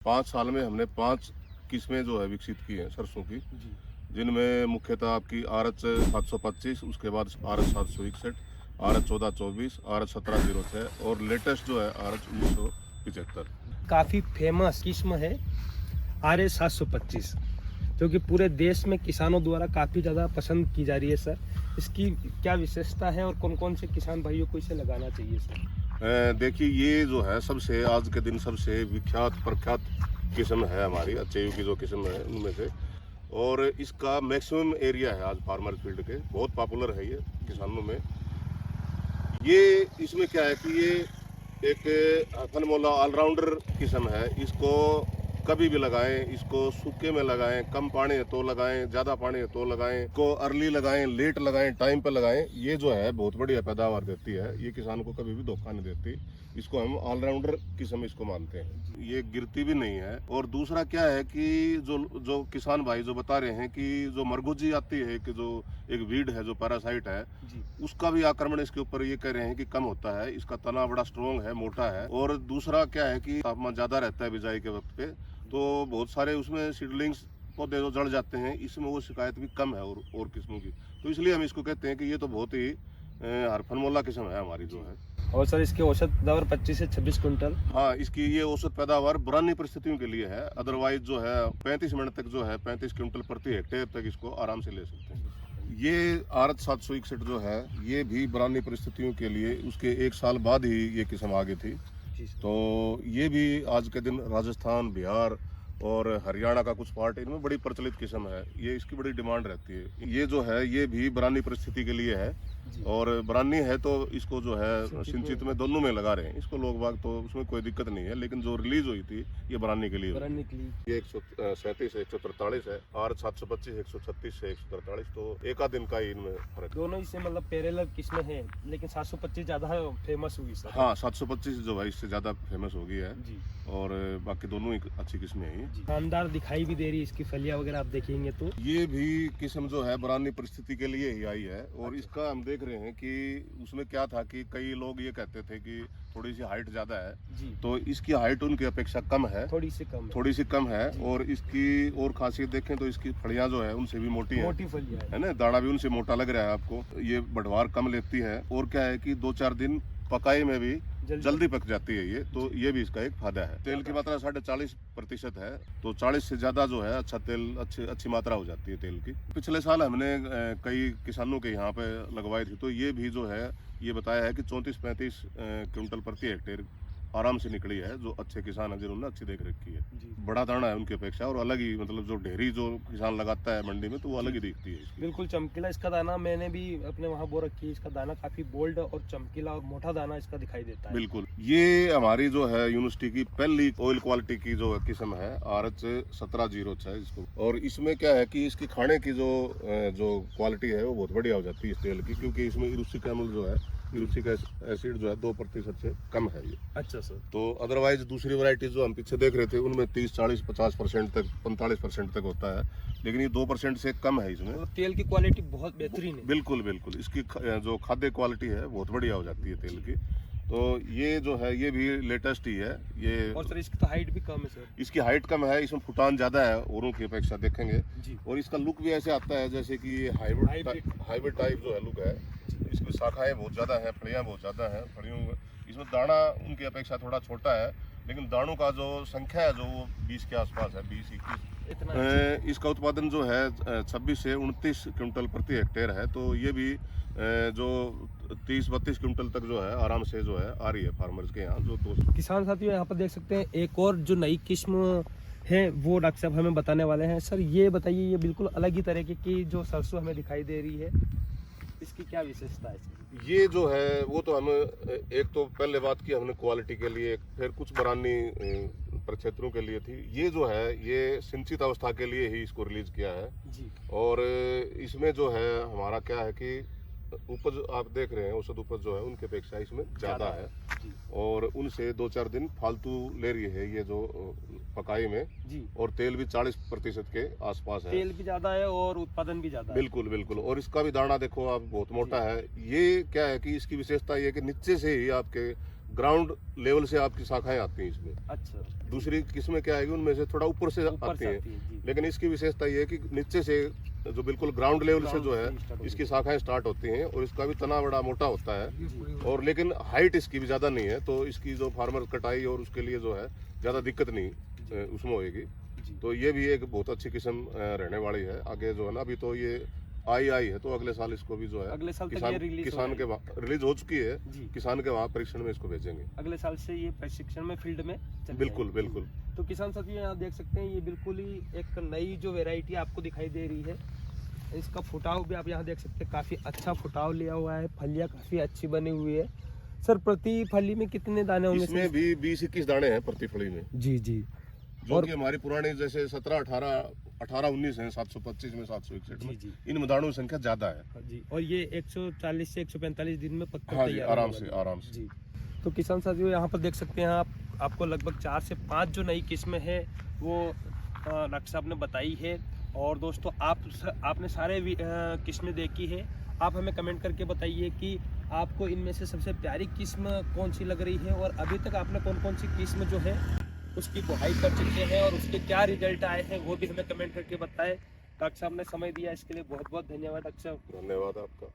5 साल में हमने 5 किस्में जो है विकसित की हैं सरसों की, जी। जिनमें मुख्यतः आपकी RH 725, उसके बाद RH 761, RH 1424, RH 1706 और लेटेस्ट जो है RH 1975। काफ़ी फेमस किस्म है RH 725, जो कि पूरे देश में किसानों द्वारा काफ़ी ज़्यादा पसंद की जा रही है सर। इसकी क्या विशेषता है और कौन कौन से किसान भाइयों को इसे लगाना चाहिए सर? देखिए, ये जो है सबसे आज के दिन सबसे विख्यात प्रख्यात किस्म है हमारी अच्छेयू की जो किस्म है उनमें से। और इसका मैक्सिमम एरिया है आज फार्मर फील्ड के, बहुत पॉपुलर है ये किसानों में। ये इसमें क्या है कि ये एक फनमोला ऑलराउंडर किस्म है। इसको कभी भी लगाएं, इसको सूखे में लगाएं, कम पानी है तो लगाएं, ज़्यादा पानी है तो लगाएं, को अर्ली लगाएं, लेट लगाएं, टाइम पे लगाएं। ये जो है बहुत बढ़िया पैदावार देती है, ये किसान को कभी भी धोखा नहीं देती। इसको हम ऑलराउंडर किस्म इसको मानते हैं। ये गिरती भी नहीं है। और दूसरा क्या है कि जो जो किसान भाई जो बता रहे हैं कि जो मरगुजी आती है, कि जो एक वीड है, जो पैरासाइट है, जी। उसका भी आक्रमण इसके ऊपर ये कह रहे हैं कि कम होता है। इसका तना बड़ा स्ट्रॉन्ग है, मोटा है। और दूसरा क्या है कि तापमान ज्यादा रहता है बिजाई के वक्त पे, तो बहुत सारे उसमें सीडलिंग्स पौधे जो जड़ जाते हैं। इसमें वो शिकायत भी कम है और किस्मों की। तो इसलिए हम इसको कहते हैं कि ये तो बहुत ही हरफनमोला किस्म है हमारी जो है। और सर इसकी औसत पैदावार 25 से 26 कुंटल। हाँ, इसकी ये औसत पैदावार बुरानी परिस्थितियों के लिए है। अदरवाइज जो है 35 मिनट तक जो है 35 क्विंटल प्रति हेक्टेयर तक इसको आराम से ले सकते हैं। ये RH 761 जो है ये भी बुरानी परिस्थितियों के लिए उसके 1 साल बाद ही ये किस्म आ गई थी। तो ये भी आज के दिन राजस्थान, बिहार और हरियाणा का कुछ पार्ट इनमें बड़ी प्रचलित किस्म है। ये इसकी बड़ी डिमांड रहती है। ये जो है ये भी बरानी परिस्थिति के लिए है। और बरानी है तो इसको जो है सिंचित में दोनों में लगा रहे हैं इसको लोग बाग, तो उसमें कोई दिक्कत नहीं है। लेकिन जो रिलीज हुई थी ये बरानी के लिए ये 137 है, 143 है। RH 725 136 है, 143। तो एक आध दिन का ही इनमें फर्क। दोनों इससे मतलब पैरेलल किस्में हैं, लेकिन 725 ज्यादा फेमस हुई सर। हाँ, 725 जो है इससे ज्यादा फेमस हो गई है। जी। और बाकी दोनों ही अच्छी किस्में हैं। शानदार दिखाई भी दे रही है इसकी फलियां वगैरह, आप देखेंगे तो ये भी किस्म जो है बरानी परिस्थिति के लिए ही आई है। और इसका हम देख रहे हैं कि उसमें क्या था कि कई लोग ये कहते थे कि थोड़ी सी हाइट ज्यादा है जी। तो इसकी हाइट उनकी अपेक्षा कम है, थोड़ी सी कम है। और इसकी और खासियत देखें तो इसकी फलियां जो है उनसे भी मोटी फलियां है ना। दाना भी उनसे मोटा लग रहा है आपको। ये बढ़वार कम लेती है। और क्या है कि 2-4 दिन पकाई में भी जल्दी पक जाती है ये। तो ये भी इसका एक फायदा है। तेल की मात्रा 40.5% है, तो 40 से ज्यादा जो है अच्छा तेल, अच्छी मात्रा हो जाती है तेल की। पिछले साल हमने कई किसानों के यहाँ पे लगवाई थी, तो ये भी जो है ये बताया है कि 34-35 क्विंटल प्रति हेक्टेयर आराम से निकली है। जो अच्छे किसान है जिन्होंने अच्छी देख रखी है, बड़ा दाना है उनकी अपेक्षा। और अलग ही मतलब जो ढेरी जो किसान लगाता है मंडी में, तो वो अलग ही दिखती है इसकी। बिल्कुल चमकीला इसका दाना, मैंने भी अपने वहाँ बो रखी है। इसका दाना काफी बोल्ड और चमकीला और मोटा दाना इसका दिखाई देता है। बिल्कुल, ये हमारी जो है यूनिवर्सिटी की पहली ऑयल क्वालिटी की जो किस्म है RH 1706 इसको। और इसमें क्या है कि इसकी खाने की जो क्वालिटी है वो बहुत बढ़िया हो जाती है इस तेल की, क्योंकि इसमें इरुसिक अम्ल जो है, यूरिक एसिड जो है 2% से कम है ये। अच्छा सर। तो अदरवाइज दूसरी वैरायटी जो हम पीछे देख रहे थे उनमें 30, 40, 50% तक, 45% तक होता है, लेकिन ये 2% से कम है इसमें। तो तेल की क्वालिटी बहुत बेहतरीन है। बिल्कुल बिल्कुल, इसकी जो खाद्य क्वालिटी है बहुत बढ़िया हो जाती है तेल की। तो ये जो है ये भी लेटेस्ट ही है ये। और सर इसकी तो हाइट भी कम है सर। इसकी हाइट कम है, इसमें फुटान ज्यादा है औरों की अपेक्षा देखेंगे जी। और इसका लुक भी ऐसे आता है जैसे कि हाइब्रिड टाइप जो है लुक है। इसमें शाखाएं बहुत ज्यादा है, फलियां बहुत ज्यादा है। फलियों इसमें दाना उनकी अपेक्षा थोड़ा छोटा है, लेकिन दानों का जो संख्या है जो वो 20 के आसपास है, 20-21। इसका उत्पादन जो है 26 से 29 क्विंटल प्रति हेक्टेयर है। तो ये भी जो 30-32 क्विंटल तक जो है आराम से जो है आ रही है फार्मर्स के यहाँ। जो किसान साथियों यहाँ पर देख सकते हैं एक और जो नई किस्म है वो डॉक्टर साहब हमें बताने वाले हैं। सर ये बताइए, ये बिल्कुल अलग ही तरीके की जो सरसों हमें दिखाई दे रही है, इसकी क्या विशेषता है? ये जो है वो तो हम एक तो पहले बात की हमने क्वालिटी के लिए, फिर कुछ बरानी प्रक्षेत्रों के लिए थी। ये जो है ये सिंचित अवस्था के लिए ही इसको रिलीज किया है जी। और इसमें जो है हमारा क्या है कि उपज आप देख रहे हैं, औसत उपज जो है उनके अपेक्षा इसमें ज्यादा है। और उनसे 2-4 दिन फालतू ले रही है ये जो पकाई में जी। और तेल भी 40% के आसपास है। तेल भी ज्यादा है और उत्पादन भी ज्यादा है। बिल्कुल बिल्कुल। और इसका भी दाना देखो आप बहुत मोटा है। ये क्या है कि इसकी विशेषता ये है कि नीचे से ही आपके ग्राउंड लेवल से आपकी शाखाएं आती हैं इसमें। अच्छा। दूसरी किस्में क्या आएगी उनमें से थोड़ा ऊपर से ऊपर आती से हैं। आती है, जी। लेकिन इसकी विशेषता ये है कि नीचे से जो बिल्कुल ग्राउंड लेवल से जो Ground से है start होती इसकी है। शाखाएं स्टार्ट होती हैं और इसका भी तना बड़ा मोटा होता है और लेकिन हाइट इसकी भी ज़्यादा नहीं है, तो इसकी जो फार्मर कटाई और उसके लिए जो है ज़्यादा दिक्कत नहीं उसमें होएगी। जी। तो ये भी एक बहुत अच्छी किस्म रहने वाली है आगे जो है ना। अभी तो ये आई है तो अगले साल इसको भी जो है अगले साल तक किसान ये रिलीज किसान के रिलीज हो चुकी है, जी। किसान के वहाँ परीक्षण में इसको भेजेंगे। अगले साल से ये प्रशिक्षण में फील्ड में चल बिल्कुल जाएगी। बिल्कुल। तो किसान साथियों यहाँ देख सकते हैं ये बिल्कुल ही एक नई जो वैरायटी आपको दिखाई दे रही है। इसका फुटाव भी आप यहाँ देख सकते हैं, काफ़ी अच्छा फुटाव लिया हुआ है, फलियाँ काफ़ी अच्छी बनी हुई है। सर प्रति फली में कितने दाने होंगे? इसमें भी 20-21 दाने हैं प्रति फली में, जी जी। जो और कि हमारी पुरानी जैसे 17-18-19 है, 725 में 761 में, जी। इनमें दानों की संख्या ज्यादा है। जी, और ये 140 से 145 दिन में पककर हाँ जी, तैयार आराम होने से वाली आराम है। से। जी। तो किसान साथियों यहाँ पर देख सकते हैं आपको लगभग 4 से 5 जो नई किस्में हैं वो डॉक्टर साहब ने बताई है। और दोस्तों आपने सारे किस्में देखी है। आप हमें कमेंट करके बताइए कि आपको इनमें से सबसे प्यारी किस्म कौन सी लग रही है और अभी तक आपने कौन कौन सी किस्म जो है उसकी बुआई कर चुके हैं और उसके क्या रिजल्ट आए हैं वो भी हमें कमेंट करके बताएं। डॉक्टर साहब ने समय दिया इसके लिए बहुत बहुत धन्यवाद डॉक्टर साहब। धन्यवाद आपका।